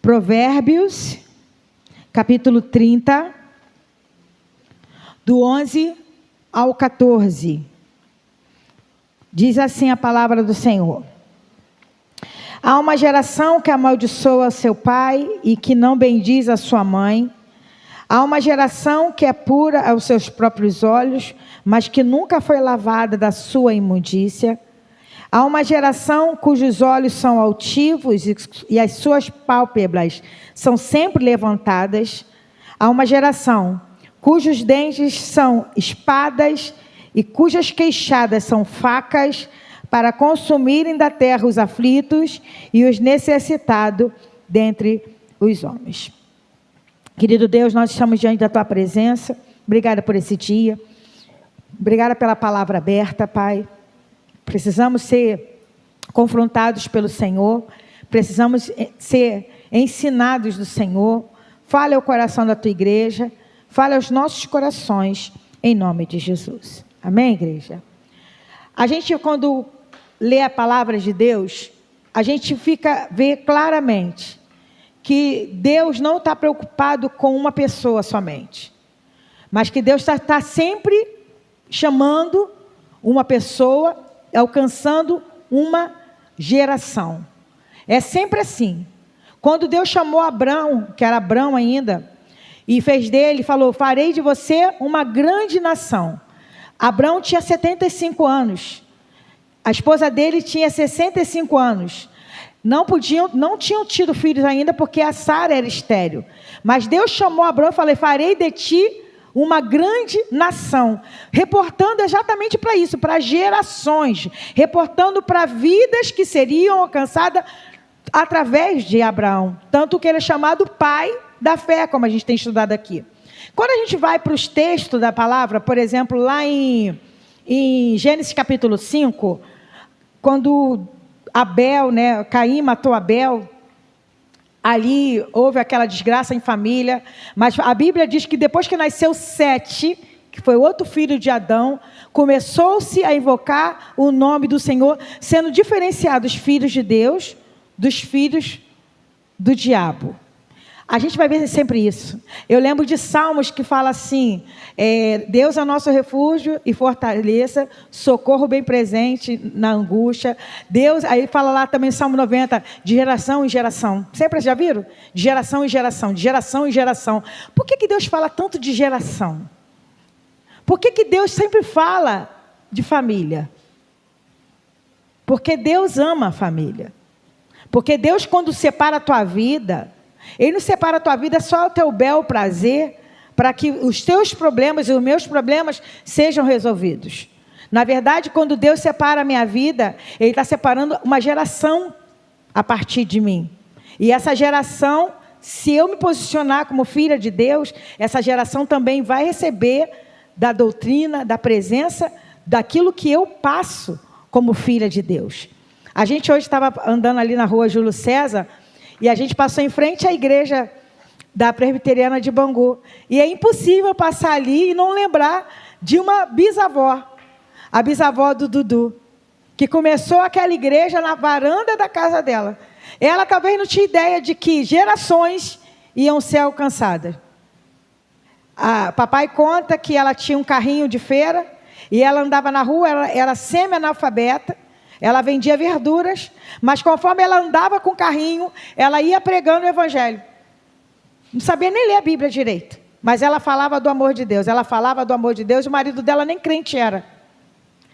Provérbios, capítulo 30, do 11 ao 14. Diz assim a palavra do Senhor. Há uma geração que amaldiçoa seu pai e que não bendiz a sua mãe. Há uma geração que é pura aos seus próprios olhos, mas que nunca foi lavada da sua imundícia. Há uma geração cujos olhos são altivos e as suas pálpebras são sempre levantadas. Há uma geração cujos dentes são espadas e cujas queixadas são facas, para consumirem da terra os aflitos e os necessitados dentre os homens. Querido Deus, nós estamos diante da Tua presença. Obrigada por esse dia. Obrigada pela palavra aberta, Pai. Precisamos ser confrontados pelo Senhor. Precisamos ser ensinados do Senhor. Fale ao coração da Tua igreja. Fale aos nossos corações, em nome de Jesus. Amém, igreja? A gente, quando lê a palavra de Deus, a gente vê claramente que Deus não está preocupado com uma pessoa somente, mas que Deus está sempre chamando uma pessoa, alcançando uma geração. É sempre assim. Quando Deus chamou Abrão, que era Abrão ainda, e fez dele, falou: farei de você uma grande nação. Abrão tinha 75 anos. A esposa dele tinha 65 anos. Não tinham tido filhos ainda, porque a Sara era estéril. Mas Deus chamou Abrão e falou: farei de ti uma grande nação. Reportando exatamente para isso, para gerações. Reportando para vidas que seriam alcançadas através de Abraão. Tanto que ele é chamado pai da fé, como a gente tem estudado aqui. Quando a gente vai para os textos da palavra, por exemplo, lá em Gênesis capítulo 5, quando Abel, Caim matou Abel, ali houve aquela desgraça em família, mas a Bíblia diz que depois que nasceu Sete, que foi outro filho de Adão, começou-se a invocar o nome do Senhor, sendo diferenciados os filhos de Deus dos filhos do diabo. A gente vai ver sempre isso. Eu lembro de Salmos que fala assim: Deus é nosso refúgio e fortaleza, socorro bem presente na angústia. Deus, aí fala lá também Salmo 90, de geração em geração. Sempre já viram? De geração em geração, de geração em geração. Por que Deus fala tanto de geração? Por que Deus sempre fala de família? Porque Deus ama a família. Porque Deus, quando separa a tua vida, Ele não separa a tua vida só ao teu bel prazer, para que os teus problemas e os meus problemas sejam resolvidos. Na verdade, quando Deus separa a minha vida, Ele está separando uma geração a partir de mim. E essa geração, se eu me posicionar como filha de Deus, essa geração também vai receber da doutrina, da presença, daquilo que eu passo como filha de Deus. A gente hoje estava andando ali na rua Júlio César, e a gente passou em frente à igreja da Presbiteriana de Bangu. E é impossível passar ali e não lembrar de uma bisavó, a bisavó do Dudu, que começou aquela igreja na varanda da casa dela. Ela talvez não tinha ideia de que gerações iam ser alcançadas. Papai conta que ela tinha um carrinho de feira, e ela andava na rua, ela era semi-analfabeta. Ela vendia verduras, mas conforme ela andava com o carrinho, ela ia pregando o evangelho. Não sabia nem ler a Bíblia direito, mas ela falava do amor de Deus. Ela falava do amor de Deus, e o marido dela nem crente era.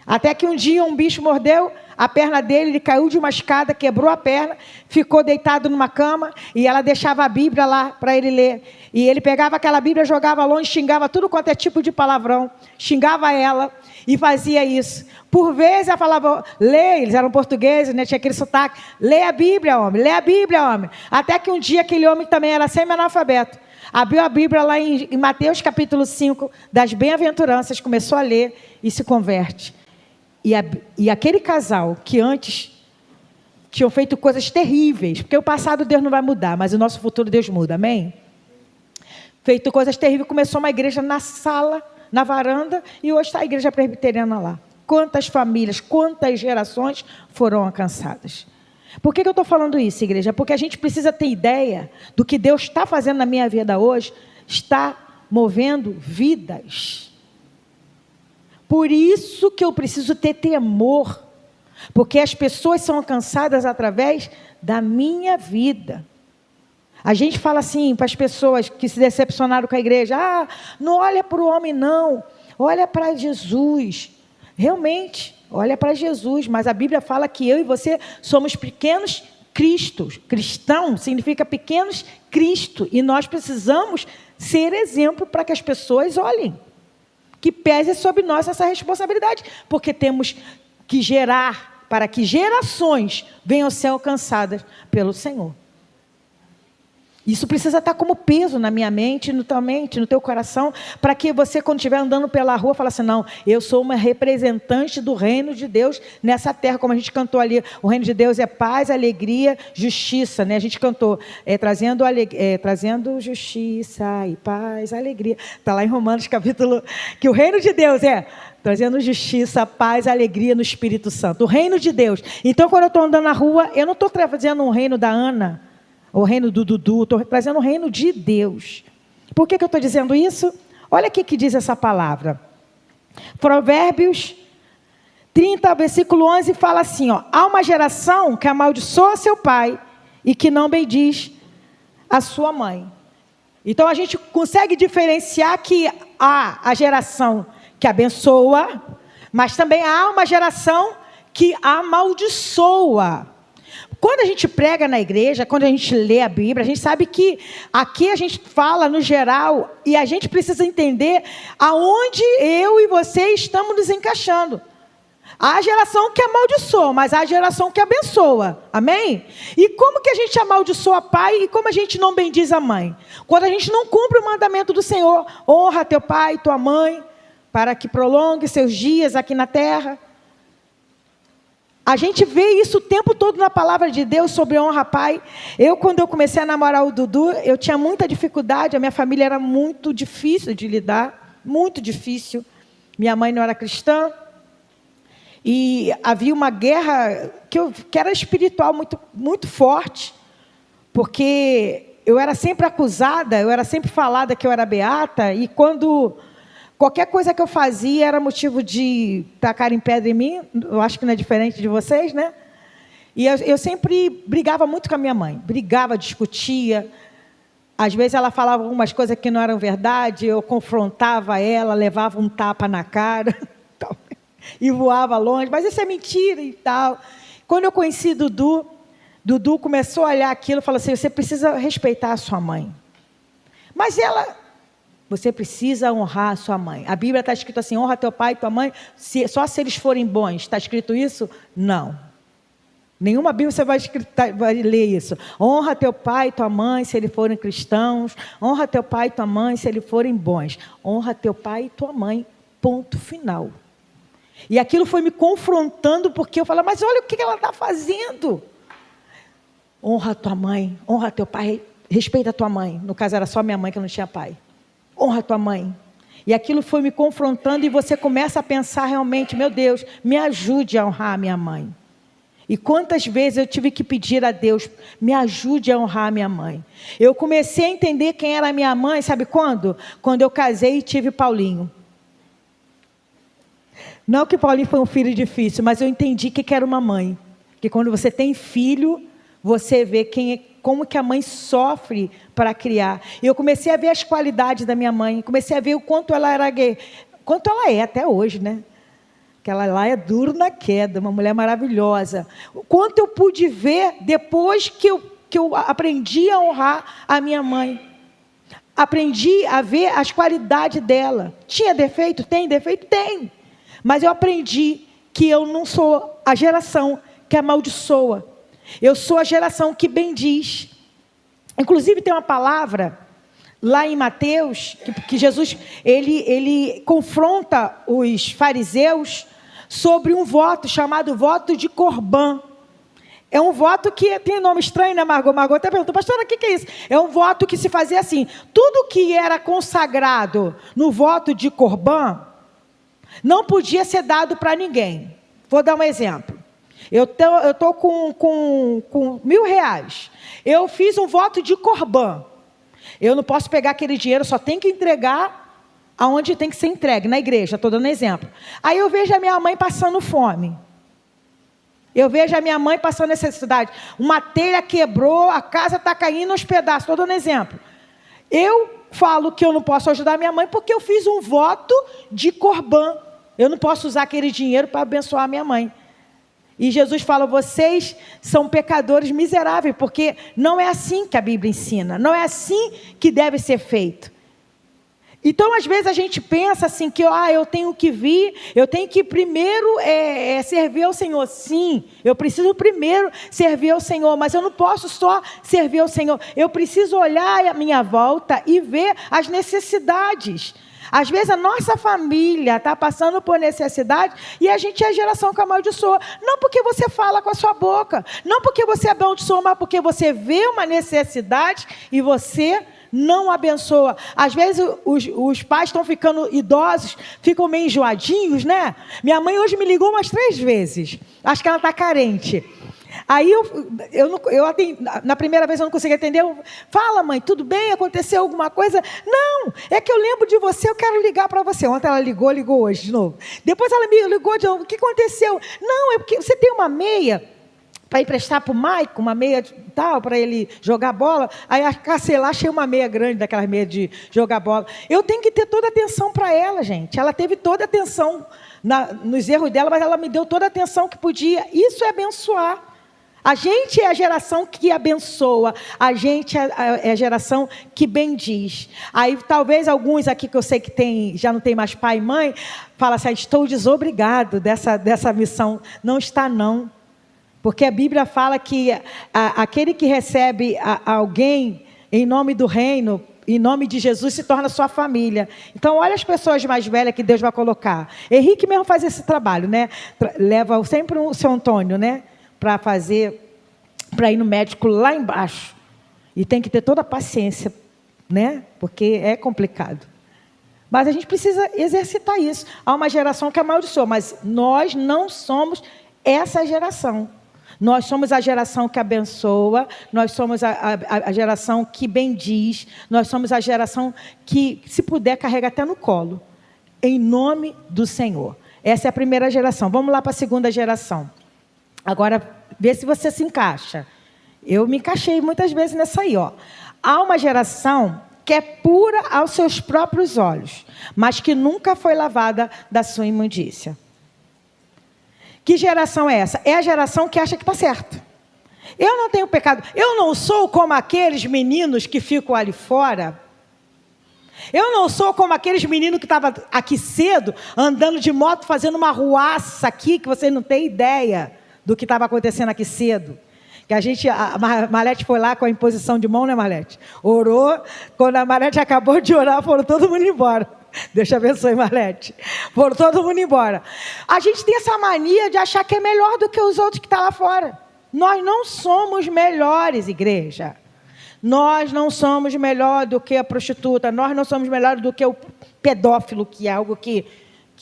Até que um dia um bicho mordeu a perna dele, ele caiu de uma escada, quebrou a perna, ficou deitado numa cama, e ela deixava a Bíblia lá para ele ler. E ele pegava aquela Bíblia, jogava longe, xingava tudo quanto é tipo de palavrão, xingava ela e fazia isso. Por vezes ela falava: lê, eles eram portugueses, tinha aquele sotaque: lê a Bíblia, homem, lê a Bíblia, homem. Até que um dia aquele homem também era semi-analfabeto, abriu a Bíblia lá em Mateus capítulo 5, das bem-aventuranças, começou a ler e se converte. E aquele casal que antes tinham feito coisas terríveis, porque o passado Deus não vai mudar, mas o nosso futuro Deus muda, amém? Feito coisas terríveis, começou uma igreja na sala, na varanda, e hoje está a igreja presbiteriana lá. Quantas famílias, quantas gerações foram alcançadas? Por que eu estou falando isso, igreja? Porque a gente precisa ter ideia do que Deus está fazendo na minha vida hoje, está movendo vidas. Por isso que eu preciso ter temor, porque as pessoas são alcançadas através da minha vida. A gente fala assim para as pessoas que se decepcionaram com a igreja: não olha para o homem não, olha para Jesus. Realmente, olha para Jesus, mas a Bíblia fala que eu e você somos pequenos cristos. Cristão significa pequenos Cristo, e nós precisamos ser exemplo para que as pessoas olhem, que pese sobre nós essa responsabilidade, porque temos que gerar para que gerações venham a ser alcançadas pelo Senhor. Isso precisa estar como peso na minha mente, na tua mente, no teu coração, para que você, quando estiver andando pela rua, fale assim: não, eu sou uma representante do reino de Deus nessa terra, como a gente cantou ali. O reino de Deus é paz, alegria, justiça, né? A gente cantou, trazendo justiça e paz, alegria. Está lá em Romanos capítulo, que o reino de Deus é trazendo justiça, paz, alegria no Espírito Santo. O reino de Deus. Então, quando eu estou andando na rua, eu não estou trazendo um reino da Ana, o reino do Dudu, estou trazendo o reino de Deus. Por que eu estou dizendo isso? Olha o que diz essa palavra. Provérbios 30, versículo 11, fala assim: há uma geração que amaldiçoa seu pai e que não bendiz a sua mãe. Então a gente consegue diferenciar que há a geração que abençoa, mas também há uma geração que amaldiçoa. Quando a gente prega na igreja, quando a gente lê a Bíblia, a gente sabe que aqui a gente fala no geral, e a gente precisa entender aonde eu e você estamos nos encaixando. Há a geração que amaldiçoa, mas há a geração que abençoa. Amém? E como que a gente amaldiçoa pai e como a gente não bendiz a mãe? Quando a gente não cumpre o mandamento do Senhor: honra teu pai e tua mãe, para que prolongue seus dias aqui na terra. A gente vê isso o tempo todo na palavra de Deus sobre honra pai. Quando eu comecei a namorar o Dudu, eu tinha muita dificuldade. A minha família era muito difícil de lidar, muito difícil. Minha mãe não era cristã. E havia uma guerra que era espiritual muito, muito forte. Porque eu era sempre acusada, eu era sempre falada que eu era beata. E quando qualquer coisa que eu fazia era motivo de tacarem pedra em mim. Eu acho que não é diferente de vocês, né? E eu sempre brigava muito com a minha mãe. Brigava, discutia. Às vezes ela falava algumas coisas que não eram verdade. Eu confrontava ela, levava um tapa na cara e voava longe. Mas isso é mentira e tal. Quando eu conheci Dudu começou a olhar aquilo e falou assim: você precisa respeitar a sua mãe. Mas você precisa honrar a sua mãe. A Bíblia está escrito assim: honra teu pai e tua mãe, só se eles forem bons. Está escrito isso? Não. Nenhuma Bíblia você vai ler isso. Honra teu pai e tua mãe se eles forem cristãos. Honra teu pai e tua mãe se eles forem bons. Honra teu pai e tua mãe, ponto final. E aquilo foi me confrontando, porque eu falava: mas olha o que ela está fazendo. Honra tua mãe, honra teu pai, respeita a tua mãe. No caso era só minha mãe que não tinha pai. Honra a tua mãe. E aquilo foi me confrontando, e você começa a pensar realmente: meu Deus, me ajude a honrar a minha mãe. E quantas vezes eu tive que pedir a Deus: me ajude a honrar a minha mãe. Eu comecei a entender quem era a minha mãe, sabe quando? Quando eu casei e tive Paulinho. Não que Paulinho foi um filho difícil, mas eu entendi que era uma mãe. Que quando você tem filho, você vê como que a mãe sofre para criar. E eu comecei a ver as qualidades da minha mãe. Comecei a ver o quanto ela era gay. Quanto ela é até hoje, né? Que ela lá é duro na queda, uma mulher maravilhosa. O quanto eu pude ver depois que eu aprendi a honrar a minha mãe. Aprendi a ver as qualidades dela. Tinha defeito? Tem defeito? Tem. Mas eu aprendi que eu não sou a geração que amaldiçoa. Eu sou a geração que bendiz. Inclusive tem uma palavra lá em Mateus, que Jesus ele confronta os fariseus sobre um voto chamado voto de Corbã. É um voto que tem nome estranho, né, Margot? Margot até perguntou: pastora, o que é isso? É um voto que se fazia assim: tudo que era consagrado no voto de Corbã não podia ser dado para ninguém. Vou dar um exemplo. Eu estou com R$1.000. Eu fiz um voto de Corban. Eu não posso pegar aquele dinheiro, só tenho que entregar aonde tem que ser entregue, na igreja, estou dando exemplo. Aí eu vejo a minha mãe passando fome. Eu vejo a minha mãe passando necessidade. Uma telha quebrou, a casa está caindo aos pedaços, estou dando exemplo. Eu falo que eu não posso ajudar minha mãe porque eu fiz um voto de Corban. Eu não posso usar aquele dinheiro para abençoar minha mãe. E Jesus fala, vocês são pecadores miseráveis, porque não é assim que a Bíblia ensina, não é assim que deve ser feito. Então, às vezes, a gente pensa assim, que eu tenho que vir, eu tenho que primeiro servir ao Senhor. Sim, eu preciso primeiro servir ao Senhor, mas eu não posso só servir ao Senhor. Eu preciso olhar à minha volta e ver as necessidades. Às vezes a nossa família está passando por necessidade e a gente é a geração que amaldiçoa. Não porque você fala com a sua boca, não porque você amaldiçoa, mas porque você vê uma necessidade e você não abençoa. Às vezes os pais estão ficando idosos, ficam meio enjoadinhos, né? Minha mãe hoje me ligou umas 3 vezes. Acho que ela está carente. Aí eu atendi, na primeira vez eu não consegui atender. Fala, mãe, tudo bem? Aconteceu alguma coisa? Não, é que eu lembro de você, eu quero ligar para você. Ontem ela ligou hoje de novo. Depois ela me ligou de novo. O que aconteceu? Não, é porque você tem uma meia para emprestar para o Maico, uma meia tal, para ele jogar bola. Aí sei lá, achei uma meia grande, daquelas meias de jogar bola. Eu tenho que ter toda a atenção para ela, gente. Ela teve toda a atenção nos erros dela, mas ela me deu toda a atenção que podia. Isso é abençoar. A gente é a geração que abençoa, a gente é a geração que bendiz. Aí talvez alguns aqui que eu sei que já não tem mais pai e mãe, falam assim, estou desobrigado dessa missão. Não está não, porque a Bíblia fala que aquele que recebe alguém em nome do reino, em nome de Jesus, se torna sua família. Então olha as pessoas mais velhas que Deus vai colocar. Henrique mesmo faz esse trabalho, né? Leva sempre o seu Antônio, né? Para ir no médico lá embaixo. E tem que ter toda a paciência, né? Porque é complicado. Mas a gente precisa exercitar isso. Há uma geração que amaldiçoa, mas nós não somos essa geração. Nós somos a geração que abençoa, nós somos a geração que bendiz, nós somos a geração que, se puder, carrega até no colo. Em nome do Senhor. Essa é a primeira geração. Vamos lá para a segunda geração. Agora, vê se você se encaixa. Eu me encaixei muitas vezes nessa aí. Há uma geração que é pura aos seus próprios olhos, mas que nunca foi lavada da sua imundícia. Que geração é essa? É a geração que acha que está certo. Eu não tenho pecado. Eu não sou como aqueles meninos que ficam ali fora. Eu não sou como aqueles meninos que estavam aqui cedo, andando de moto, fazendo uma ruaça aqui, que vocês não têm ideia do que estava acontecendo aqui cedo. Que a Marlete foi lá com a imposição de mão, né, Marlete? Orou. Quando a Marlete acabou de orar, foram todo mundo embora. Deus te abençoe, Marlete. Foram todo mundo embora. A gente tem essa mania de achar que é melhor do que os outros que estão lá fora. Nós não somos melhores, igreja. Nós não somos melhor do que a prostituta. Nós não somos melhores do que o pedófilo, que é algo que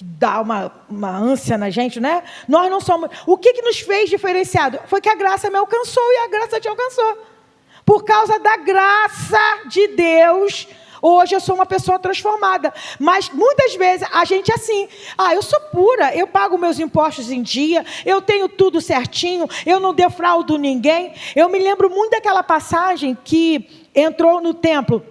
dá uma ânsia na gente, né? Nós não somos... O que nos fez diferenciado? Foi que a graça me alcançou e a graça te alcançou. Por causa da graça de Deus, hoje eu sou uma pessoa transformada. Mas muitas vezes a gente é assim. Eu sou pura, eu pago meus impostos em dia, eu tenho tudo certinho, eu não defraudo ninguém. Eu me lembro muito daquela passagem que entrou no templo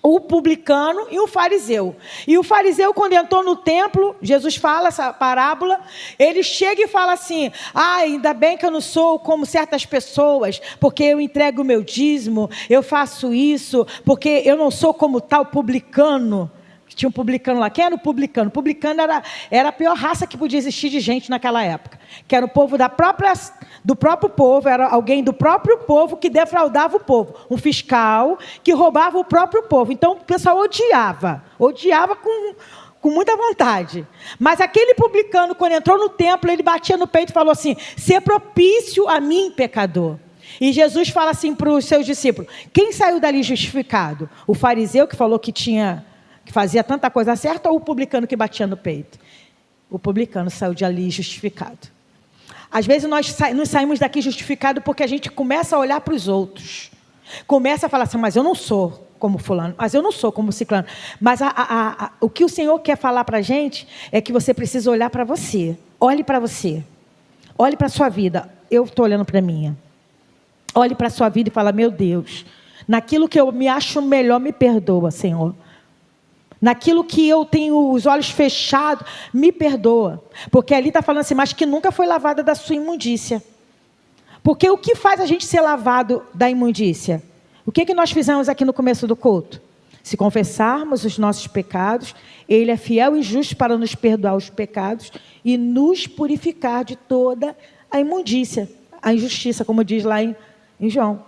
o publicano e o fariseu. E o fariseu, quando entrou no templo, Jesus fala essa parábola, ele chega e fala assim, ainda bem que eu não sou como certas pessoas, porque eu entrego o meu dízimo, eu faço isso, porque eu não sou como tal publicano. Tinha um publicano lá. Quem era o publicano? O publicano era a pior raça que podia existir de gente naquela época. Que era o povo do próprio povo, era alguém do próprio povo que defraudava o povo. Um fiscal que roubava o próprio povo. Então o pessoal odiava com muita vontade. Mas aquele publicano, quando entrou no templo, ele batia no peito e falou assim, ser propício a mim, pecador. E Jesus fala assim para os seus discípulos, quem saiu dali justificado? O fariseu que falou que fazia tanta coisa certa, ou o publicano que batia no peito? O publicano saiu de ali justificado. Às vezes nós nos saímos daqui justificados porque a gente começa a olhar para os outros. Começa a falar assim, mas eu não sou como fulano, mas eu não sou como ciclano. Mas o que o Senhor quer falar para a gente é que você precisa olhar para você. Olhe para você. Olhe para a sua vida. Eu estou olhando para a minha. Olhe para a sua vida e fala, meu Deus, naquilo que eu me acho melhor, me perdoa, Senhor. Naquilo que eu tenho os olhos fechados, me perdoa. Porque ali está falando assim, mas que nunca foi lavada da sua imundícia. Porque o que faz a gente ser lavado da imundícia? O que nós fizemos aqui no começo do culto? Se confessarmos os nossos pecados, Ele é fiel e justo para nos perdoar os pecados e nos purificar de toda a imundícia, a injustiça, como diz lá em João.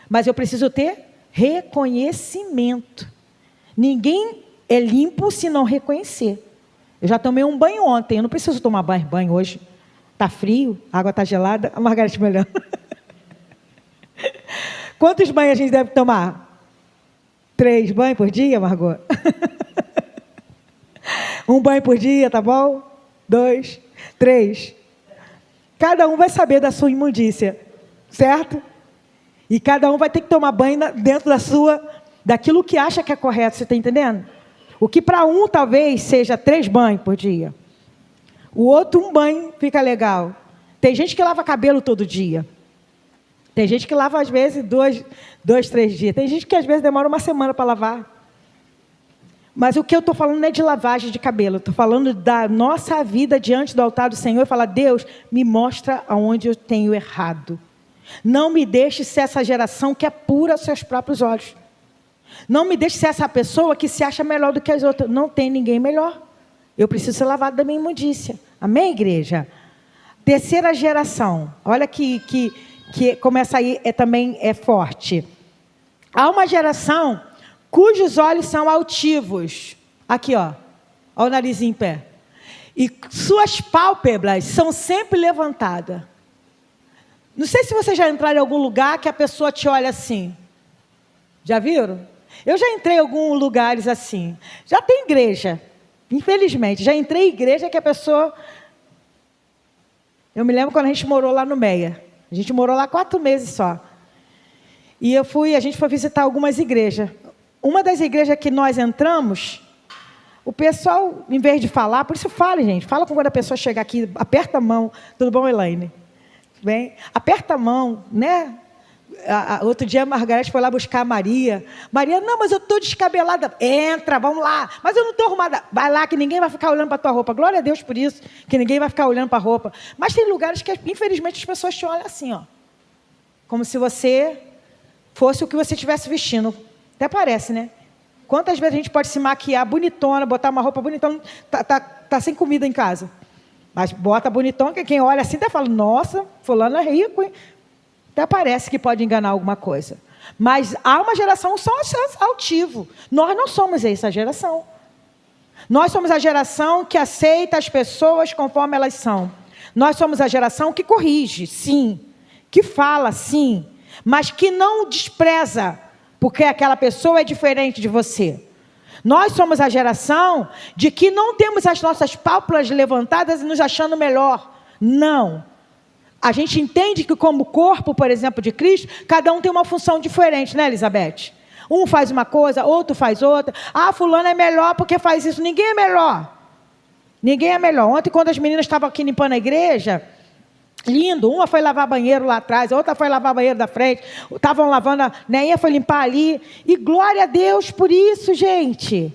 Mas eu preciso ter reconhecimento. Ninguém é limpo se não reconhecer. Eu já tomei um banho ontem, eu não preciso tomar banho hoje. Está frio, a água está gelada. A Margarete me olhando. Quantos banhos a gente deve tomar? 3 banhos por dia, Margot? 1 banho por dia, tá bom? 2, 3. Cada um vai saber da sua imundícia, certo? E cada um vai ter que tomar banho dentro daquilo que acha que é correto, você está entendendo? O que para um talvez seja 3 banhos por dia. O outro, 1 banho fica legal. Tem gente que lava cabelo todo dia. Tem gente que lava às vezes 2, 3 dias. Tem gente que às vezes demora 1 semana para lavar. Mas o que eu estou falando não é de lavagem de cabelo. Estou falando da nossa vida diante do altar do Senhor e falar, Deus, me mostra aonde eu tenho errado. Não me deixe ser essa geração que é pura aos seus próprios olhos. Não me deixe ser essa pessoa que se acha melhor do que as outras. Não tem ninguém melhor. Eu preciso ser lavado da minha imundícia. Amém, igreja? Terceira geração. Olha que começa aí, também é forte. Há uma geração cujos olhos são altivos. Aqui, ó. Olha o narizinho em pé. E suas pálpebras são sempre levantadas. Não sei se você já entraram em algum lugar que a pessoa te olha assim. Já viram? Eu já entrei em alguns lugares assim. Já tem igreja. Infelizmente, já entrei em igreja que a pessoa... Eu me lembro quando a gente morou lá no Meia. A gente morou lá 4 meses só. E a gente foi visitar algumas igrejas. Uma das igrejas que nós entramos, o pessoal, em vez de falar, por isso fala, gente. Fala quando a pessoa chegar aqui, aperta a mão. Tudo bom, Elaine? Bem, aperta a mão, né? Outro dia a Margarete foi lá buscar a Maria. Maria, não, mas eu estou descabelada. Entra, vamos lá. Mas eu não estou arrumada. Vai lá que ninguém vai ficar olhando para a tua roupa. Glória a Deus por isso, que ninguém vai ficar olhando para a roupa. Mas tem lugares que, infelizmente, as pessoas te olham assim, ó. Como se você fosse o que você estivesse vestindo. Até parece, né? Quantas vezes a gente pode se maquiar bonitona, botar uma roupa bonitona, tá sem comida em casa. Mas bota bonitona, que quem olha assim até fala, nossa, fulano é rico, hein? Até parece que pode enganar alguma coisa. Mas há uma geração só altivo. Nós não somos essa geração. Nós somos a geração que aceita as pessoas conforme elas são. Nós somos a geração que corrige, sim. Que fala, sim. Mas que não despreza, porque aquela pessoa é diferente de você. Nós somos a geração de que não temos as nossas pálpebras levantadas e nos achando melhor. Não. A gente entende que como corpo, por exemplo, de Cristo, cada um tem uma função diferente, né, Elizabeth? Um faz uma coisa, outro faz outra. Ah, fulano é melhor porque faz isso. Ninguém é melhor. Ninguém é melhor. Ontem, quando as meninas estavam aqui limpando a igreja, lindo, uma foi lavar banheiro lá atrás, a outra foi lavar banheiro da frente, estavam lavando, a Neinha foi limpar ali. E glória a Deus por isso, gente.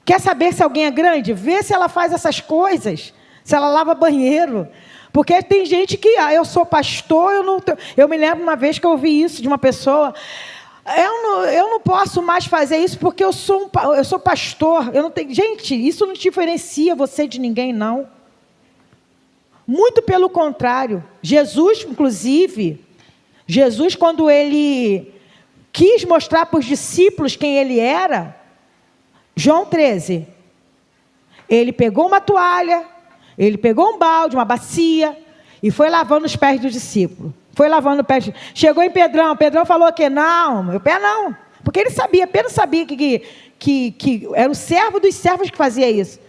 Quer saber se alguém é grande? Vê se ela faz essas coisas. Se ela lava banheiro. Porque tem gente que, eu sou pastor, eu me lembro uma vez que eu ouvi isso de uma pessoa, eu não posso mais fazer isso porque eu sou pastor, eu não tenho, gente, isso não diferencia você de ninguém, não. Muito pelo contrário, Jesus, inclusive, quando ele quis mostrar para os discípulos quem ele era, João 13, ele pegou uma toalha, ele pegou um balde, uma bacia, e foi lavando os pés do discípulo. Foi lavando os pés. Chegou em Pedrão. Pedrão falou que não, meu pé não. Porque ele sabia, Pedro sabia que era o servo dos servos que fazia isso.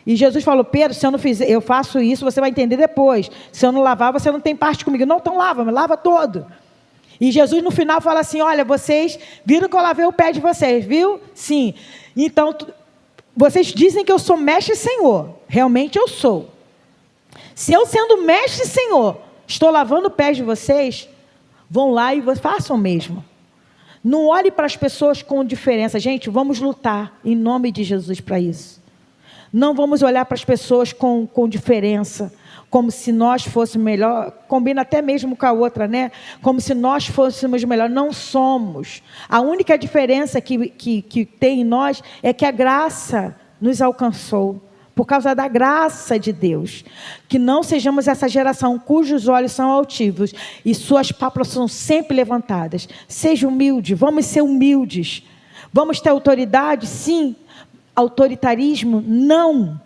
E Jesus falou: Pedro, se eu não fizer, eu faço isso, você vai entender depois. Se eu não lavar, você não tem parte comigo. Não, então lava, mas lava todo. E Jesus no final fala assim: olha, vocês viram que eu lavei o pé de vocês, viu? Sim. Então, vocês dizem que eu sou mestre e senhor. Realmente eu sou. Se eu sendo mestre e senhor, estou lavando o pé de vocês, vão lá e façam o mesmo. Não olhe para as pessoas com diferença. Gente, vamos lutar em nome de Jesus para isso. Não vamos olhar para as pessoas com diferença, como se nós fôssemos melhor, combina até mesmo com a outra, né? Como se nós fôssemos melhor. Não somos. A única diferença que tem em nós é que a graça nos alcançou, por causa da graça de Deus. Que não sejamos essa geração cujos olhos são altivos e suas pálpebras são sempre levantadas. Seja humilde, vamos ser humildes. Vamos ter autoridade? Sim. Autoritarismo? Não.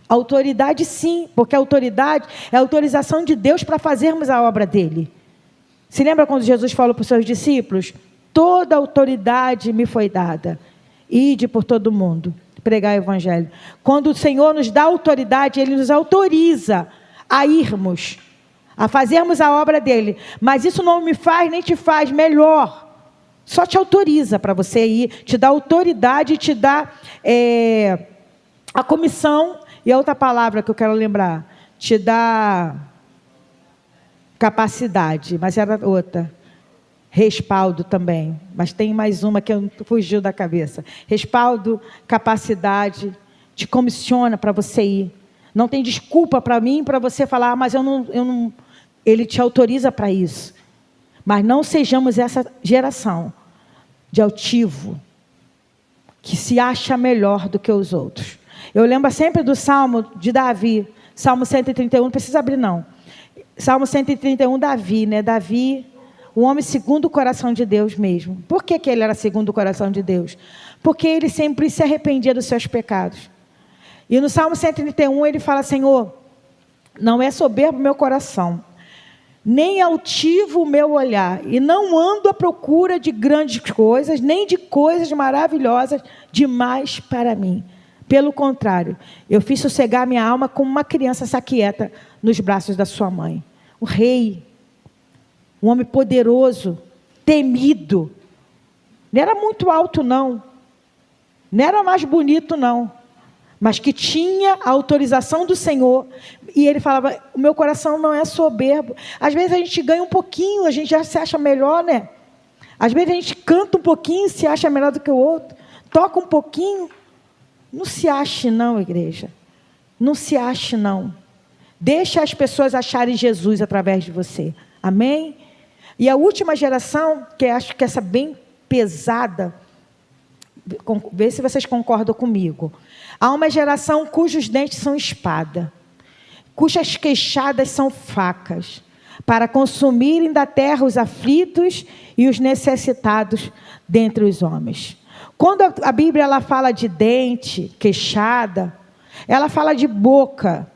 Autoridade sim, porque a autoridade é a autorização de Deus para fazermos a obra dele. Se lembra quando Jesus falou para os seus discípulos? Toda autoridade me foi dada. Ide por todo o mundo, pregar o evangelho. Quando o Senhor nos dá autoridade, Ele nos autoriza a irmos, a fazermos a obra dele. Mas isso não me faz nem te faz melhor. Só te autoriza para você ir, te dá autoridade, te dá a comissão. E a outra palavra que eu quero lembrar, te dá capacidade, mas era outra. Respaldo também, mas tem mais uma que fugiu da cabeça. Respaldo, capacidade, te comissiona para você ir. Não tem desculpa para mim, para você falar, mas eu não. Ele te autoriza para isso. Mas não sejamos essa geração de altivo, que se acha melhor do que os outros. Eu lembro sempre do Salmo de Davi, Salmo 131, não precisa abrir não. Salmo 131, Davi, né? Davi, o homem segundo o coração de Deus mesmo. Por que ele era segundo o coração de Deus? Porque ele sempre se arrependia dos seus pecados. E no Salmo 131 ele fala: Senhor, não é soberbo o meu coração, nem altivo o meu olhar, e não ando à procura de grandes coisas, nem de coisas maravilhosas demais para mim. Pelo contrário, eu fiz sossegar minha alma como uma criança saquieta nos braços da sua mãe. O rei, um homem poderoso, temido, não era muito alto não, não era mais bonito não, mas que tinha a autorização do Senhor. E ele falava: o meu coração não é soberbo. Às vezes a gente ganha um pouquinho, a gente já se acha melhor, né? Às vezes a gente canta um pouquinho, se acha melhor do que o outro. Toca um pouquinho. Não se ache não, igreja. Não se ache não. Deixa as pessoas acharem Jesus através de você. Amém? E a última geração, que eu acho que essa bem pesada, vê se vocês concordam comigo. Há uma geração cujos dentes são espada, cujas queixadas são facas, para consumirem da terra os aflitos e os necessitados dentre os homens. Quando a Bíblia ela fala de dente, queixada, ela fala de boca,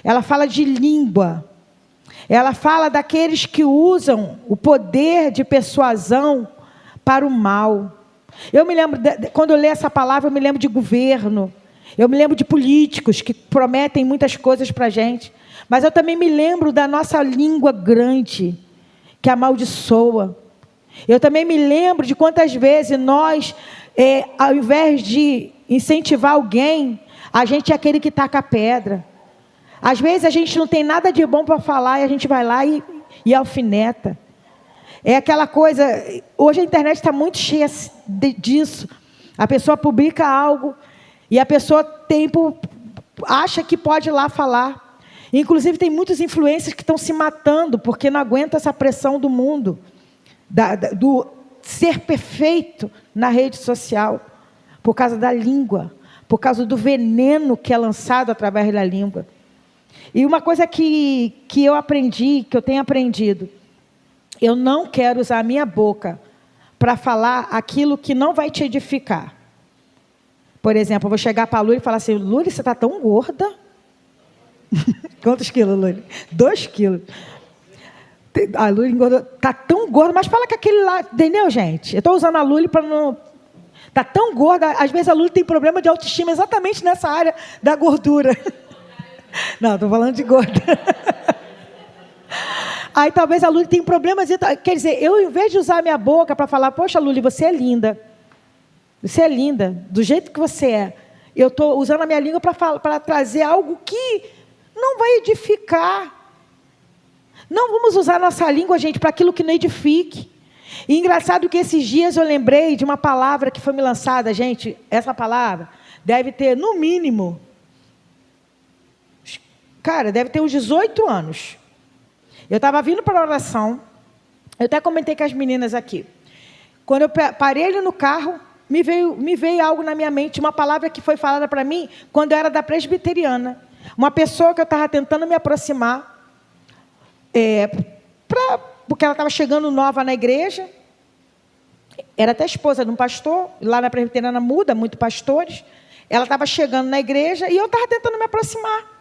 ela fala de língua, ela fala daqueles que usam o poder de persuasão para o mal. Eu me lembro, quando eu leio essa palavra, eu me lembro de governo, eu me lembro de políticos que prometem muitas coisas para a gente, mas eu também me lembro da nossa língua grande, que amaldiçoa. Eu também me lembro de quantas vezes nós, ao invés de incentivar alguém, a gente é aquele que taca a pedra. Às vezes a gente não tem nada de bom para falar e a gente vai lá e alfineta. É aquela coisa, hoje a internet está muito cheia disso. A pessoa publica algo e a pessoa acha que pode ir lá falar. Inclusive tem muitos influencers que estão se matando porque não aguentam essa pressão do mundo, do ser perfeito na rede social, por causa da língua, por causa do veneno que é lançado através da língua. E uma coisa que eu aprendi, que eu tenho aprendido, eu não quero usar a minha boca para falar aquilo que não vai te edificar. Por exemplo, eu vou chegar para a Lúlia e falar assim: Lúlia, você está tão gorda. Quantos quilos, Lúlia? 2 quilos. A Lúlia engordou, está tão gorda, mas fala que aquele lá, entendeu, gente? Eu estou usando a Lúlia para não... Está tão gorda, às vezes a Lúlia tem problema de autoestima exatamente nessa área da gordura. Não, estou falando de gorda. Aí talvez a Lúlia tenha problemas. Quer dizer, eu, em vez de usar a minha boca para falar, poxa, Lúlia, você é linda. Você é linda, do jeito que você é. Eu estou usando a minha língua para trazer algo que não vai edificar. Não vamos usar a nossa língua, gente, para aquilo que não edifique. E engraçado que esses dias eu lembrei de uma palavra que foi me lançada, gente. Essa palavra deve ter, no mínimo, cara, deve ter uns 18 anos. Eu estava vindo para a oração, eu até comentei com as meninas aqui. Quando eu parei ali no carro, me veio algo na minha mente, uma palavra que foi falada para mim quando eu era da presbiteriana. Uma pessoa que eu estava tentando me aproximar, porque ela estava chegando nova na igreja, era até esposa de um pastor, lá na presbiteriana muda muito pastores, ela estava chegando na igreja e eu estava tentando me aproximar.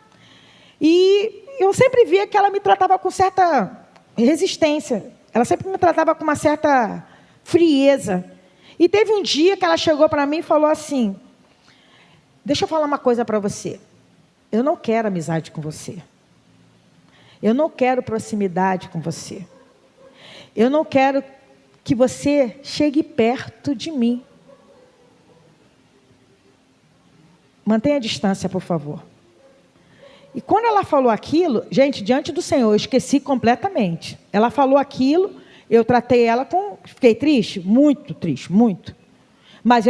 E eu sempre via que ela me tratava com certa resistência, ela sempre me tratava com uma certa frieza. E teve um dia que ela chegou para mim e falou assim, deixa eu falar uma coisa para você, eu não quero amizade com você, eu não quero proximidade com você, eu não quero que você chegue perto de mim. Mantenha a distância, por favor. E quando ela falou aquilo, gente, diante do Senhor, eu esqueci completamente. Ela falou aquilo, eu tratei ela com... Fiquei triste? Muito triste, muito. Mas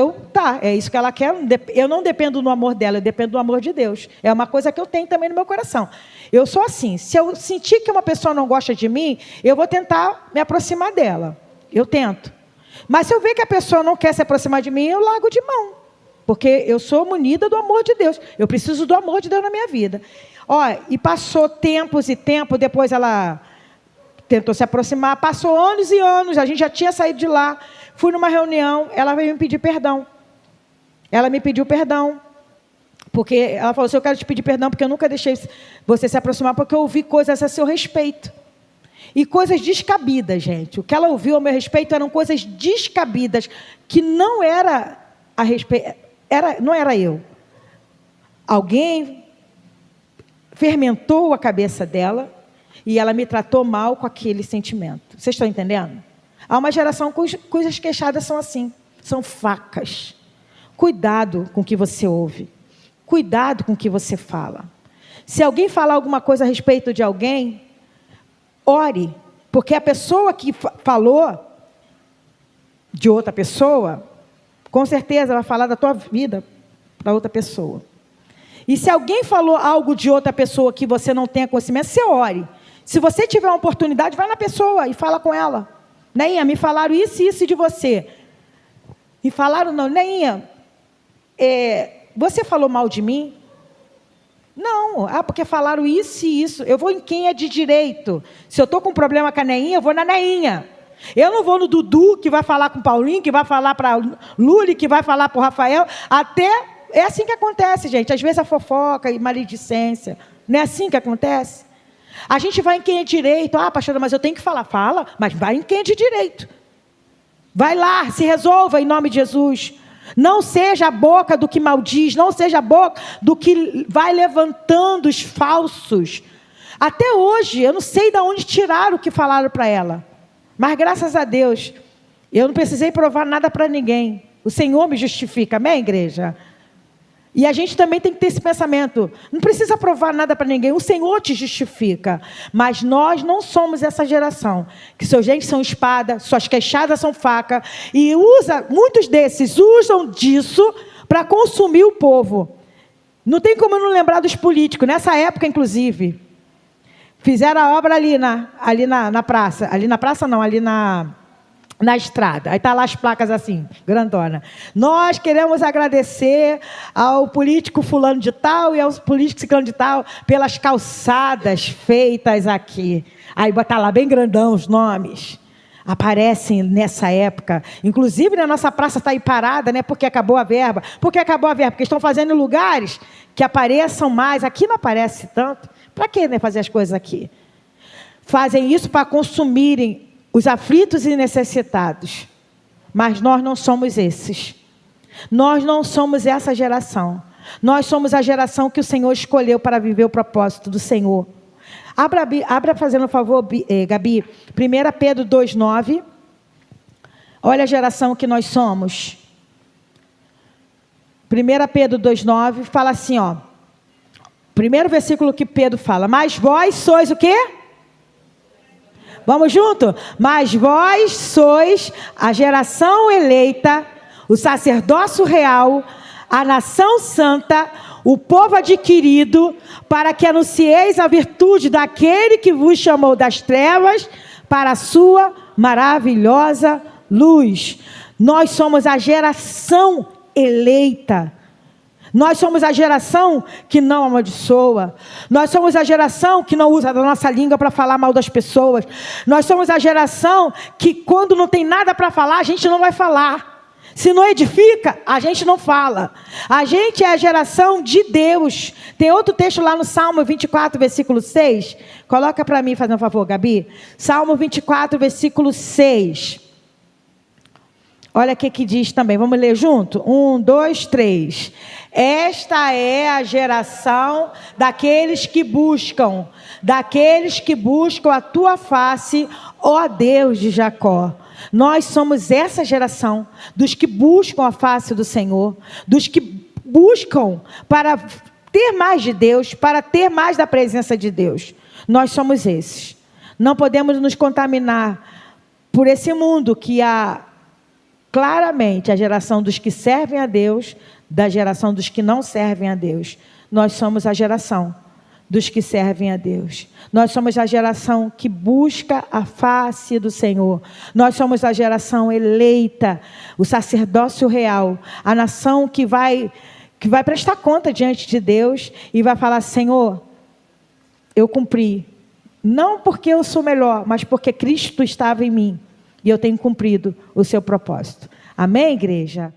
é isso que ela quer. Eu não dependo do amor dela, eu dependo do amor de Deus. É uma coisa que eu tenho também no meu coração. Eu sou assim, se eu sentir que uma pessoa não gosta de mim, eu vou tentar me aproximar dela. Eu tento. Mas se eu ver que a pessoa não quer se aproximar de mim, eu largo de mão. Porque eu sou munida do amor de Deus. Eu preciso do amor de Deus na minha vida. E passou tempos e tempos, depois ela tentou se aproximar, passou anos e anos, a gente já tinha saído de lá, fui numa reunião, ela veio me pedir perdão. Ela me pediu perdão, porque ela falou assim, eu quero te pedir perdão, porque eu nunca deixei você se aproximar, porque eu ouvi coisas a seu respeito. E coisas descabidas, gente. O que ela ouviu a meu respeito eram coisas descabidas, que não era a respeito, não era eu. Alguém fermentou a cabeça dela e ela me tratou mal com aquele sentimento. Vocês estão entendendo? Há uma geração cujas queixadas são assim, são facas. Cuidado com o que você ouve. Cuidado com o que você fala. Se alguém falar alguma coisa a respeito de alguém, ore, porque a pessoa que falou de outra pessoa, com certeza vai falar da tua vida para outra pessoa. E se alguém falou algo de outra pessoa que você não tenha conhecimento, você ore. Se você tiver uma oportunidade, vai na pessoa e fala com ela. Neinha, me falaram isso e isso de você. Me falaram, não, Neinha, você falou mal de mim? Não, porque falaram isso e isso. Eu vou em quem é de direito. Se eu estou com um problema com a Neinha, eu vou na Neinha. Eu não vou no Dudu, que vai falar com o Paulinho, que vai falar para a Luli, que vai falar para o Rafael. É assim que acontece, gente. Às vezes a fofoca e maledicência. Não é assim que acontece? A gente vai em quem é direito. Pastora, mas eu tenho que falar. Fala, mas vai em quem é de direito. Vai lá, se resolva em nome de Jesus. Não seja a boca do que maldiz, não seja a boca do que vai levantando os falsos. Até hoje, eu não sei de onde tiraram o que falaram para ela. Mas graças a Deus, eu não precisei provar nada para ninguém. O Senhor me justifica, amém, igreja? E a gente também tem que ter esse pensamento. Não precisa provar nada para ninguém. O Senhor te justifica. Mas nós não somos essa geração. Que seus dentes são espada, suas queixadas são faca. E muitos desses usam disso para consumir o povo. Não tem como eu não lembrar dos políticos. Nessa época, inclusive, fizeram a obra ali na praça. Ali na praça não, ali na estrada. Aí está lá as placas assim, grandona. Nós queremos agradecer ao político fulano de tal e aos políticos ciclano de tal pelas calçadas feitas aqui. Aí botar lá bem grandão os nomes. Aparecem nessa época. Inclusive, na nossa praça está aí parada, né? Porque acabou a verba. Por que acabou a verba? Porque estão fazendo em lugares que apareçam mais. Aqui não aparece tanto. Para que, né, fazer as coisas aqui? Fazem isso para consumirem os aflitos e necessitados. Mas nós não somos esses. Nós não somos essa geração. Nós somos a geração que o Senhor escolheu para viver o propósito do Senhor. Abra fazendo um favor, Gabi, 1 Pedro 2,9. Olha a geração que nós somos. 1 Pedro 2,9 fala assim, ó. Primeiro versículo que Pedro fala. Mas vós sois o quê? Vamos junto? Mas vós sois a geração eleita, o sacerdócio real, a nação santa, o povo adquirido, para que anuncieis a virtude daquele que vos chamou das trevas para a sua maravilhosa luz. Nós somos a geração eleita. Nós somos a geração que não amaldiçoa. Nós somos a geração que não usa da nossa língua para falar mal das pessoas. Nós somos a geração que quando não tem nada para falar, a gente não vai falar. Se não edifica, a gente não fala. A gente é a geração de Deus. Tem outro texto lá no Salmo 24, versículo 6. Coloca para mim, fazendo um favor, Gabi. Salmo 24, versículo 6. Olha o que diz também. Vamos ler junto? 1, 2, 3. Esta é a geração daqueles que buscam a tua face, ó Deus de Jacó. Nós somos essa geração dos que buscam a face do Senhor, dos que buscam para ter mais de Deus, para ter mais da presença de Deus. Nós somos esses. Não podemos nos contaminar por esse mundo que há claramente a geração dos que servem a Deus, da geração dos que não servem a Deus. Nós somos a geração dos que servem a Deus. Nós somos a geração que busca a face do Senhor. Nós somos a geração eleita, o sacerdócio real, a nação que vai prestar conta diante de Deus e vai falar: Senhor, eu cumpri. Não porque eu sou melhor, mas porque Cristo estava em mim e eu tenho cumprido o seu propósito. Amém, igreja?